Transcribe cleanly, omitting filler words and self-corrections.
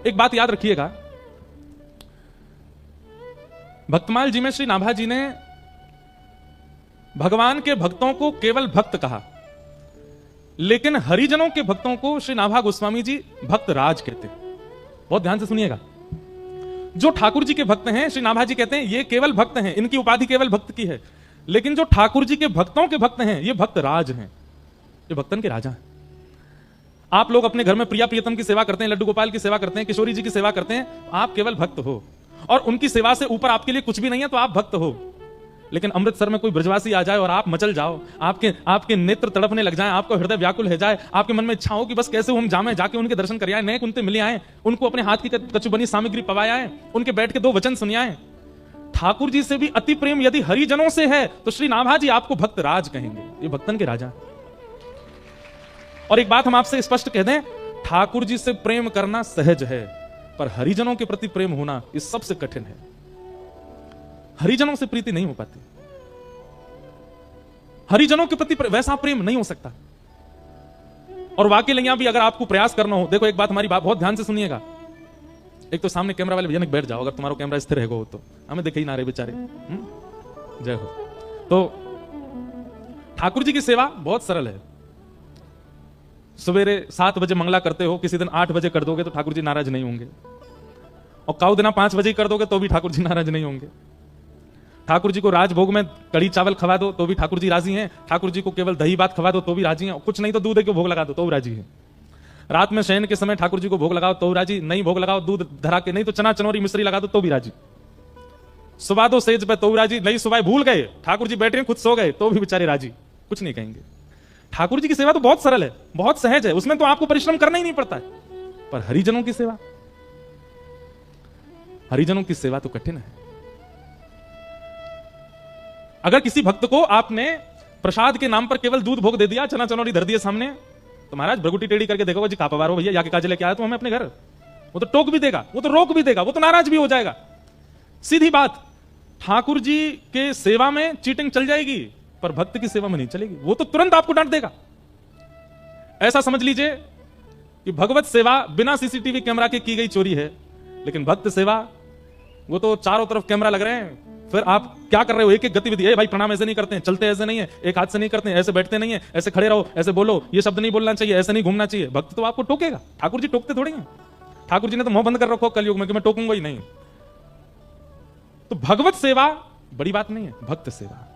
एक बात याद रखिएगा, भक्तमाल जी में श्री नाभा जी ने भगवान के भक्तों को केवल भक्त कहा, लेकिन हरिजनों के भक्तों को श्री नाभा गोस्वामी जी भक्त राज कहते हैं। बहुत ध्यान से सुनिएगा, जो ठाकुर जी के भक्त हैं श्री नाभा जी कहते हैं ये केवल भक्त हैं, इनकी उपाधि केवल भक्त की है, लेकिन जो ठाकुर जी के भक्तों के भक्त हैं ये भक्त राज हैं, ये भक्तन के राजा हैं। आप लोग अपने घर में प्रिया प्रियतम की सेवा करते हैं, लड्डू गोपाल की सेवा करते हैं, किशोरी जी की सेवा करते हैं, आप केवल भक्त हो, और उनकी सेवा से ऊपर आपके लिए कुछ भी नहीं है तो आप भक्त हो। लेकिन अमृतसर में कोई ब्रजवासी आ जाए और आप मचल जाओ, आपके नेत्र तड़पने लग जाएं, आपको हृदय व्याकुल हो जाए, आपके मन में इच्छा हो कि बस कैसे हम जामे, जाके उनके दर्शन कर आए, नए कुंते मिले आए, उनको अपने हाथ की कछु बनी सामग्री पवाया है, उनके बैठ के 2 वचन सुनियाए, ठाकुर जी से भी अति प्रेम यदि हरिजनों से है तो श्री नाभा जी आपको भक्त राज कहेंगे, ये भक्तन के राजा। और एक बात हम आपसे स्पष्ट कह दें, ठाकुर जी से प्रेम करना सहज है, पर हरिजनों के प्रति प्रेम होना ये सबसे कठिन है। हरिजनों से प्रीति नहीं हो पाती, हरिजनों के प्रति वैसा प्रेम नहीं हो सकता। और वाकई यहां भी अगर आपको प्रयास करना हो, देखो एक बात हमारी बात बहुत ध्यान से सुनिएगा, एक तो सामने कैमरा वाले भैया ने बैठ जाओ, अगर तुम्हारा कैमरा स्थिर रहेगा हो तो हमें देखे ही ना रहे बेचारे। जय हो। तो ठाकुर जी की सेवा बहुत सरल है। सवेरे 7 बजे मंगला करते हो, किसी दिन 8 बजे कर दोगे तो ठाकुर जी नाराज नहीं होंगे, और काऊ दिना 5 बजे कर दोगे तो भी ठाकुर जी नाराज नहीं होंगे। ठाकुर जी को राजभोग में कड़ी चावल खवा दो तो भी ठाकुर जी राजी हैं, ठाकुर जी को केवल दही भात खवा दो तो भी राजी हैं, कुछ नहीं तो दूध के भोग लगा दो तो भी राजी हैं। रात में शयन के समय ठाकुर जी को भोग लगाओ तो राजी, नहीं भोग लगाओ दूध धरा के, नहीं तो चना चनौरी मिश्री लगा दो तो भी राजी। सुबह दो सेज पे तो राजी, नहीं सुबह भूल गए ठाकुर जी बैठे खुद सो गए तो भी बेचारे राजी, कुछ नहीं कहेंगे। ठाकुर जी की सेवा तो बहुत सरल है, बहुत सहज है, उसमें तो आपको परिश्रम करना ही नहीं पड़ता है। पर हरिजनों की सेवा, हरिजनों की सेवा तो कठिन है। अगर किसी भक्त को आपने प्रसाद के नाम पर केवल दूध भोग दे दिया, चना चनौरी धर दिए सामने, तो महाराज भ्रगुटी टेढ़ी करके देखोगे जी कहां पवारो भैया, या के काजे लेके आया तो हमें अपने घर, वो तो टोक भी देगा, वो तो रोक भी देगा, वो तो नाराज भी हो जाएगा। सीधी बात, ठाकुर जी के सेवा में चीटिंग चल जाएगी पर भक्त की सेवा में नहीं चलेगी, वो तो तुरंत आपको डांट देगा। ऐसा समझ लीजिए कि भगवत सेवा बिना सीसीटीवी कैमरा के की गई चोरी है, लेकिन भक्त सेवा वो तो चारों तरफ कैमरा लग रहे हैं, फिर आप क्या कर रहे हो, एक एक गतिविधि, भाई प्रणाम ऐसे नहीं करते हैं, चलते ऐसे नहीं है, एक हाथ से नहीं करते हैं, ऐसे बैठते नहीं है, ऐसे खड़े रहो, ऐसे बोलो, ये शब्द नहीं बोलना चाहिए, ऐसे नहीं घूमना चाहिए। भक्त तो आपको टोकेगा, ठाकुर जी टोकते थोड़ी हैं। ठाकुर जी ने तो मुंह बंद कर रखो कलयुग में कि मैं टोकूंगा ही नहीं। तो भगवत सेवा बड़ी बात नहीं है, भक्त सेवा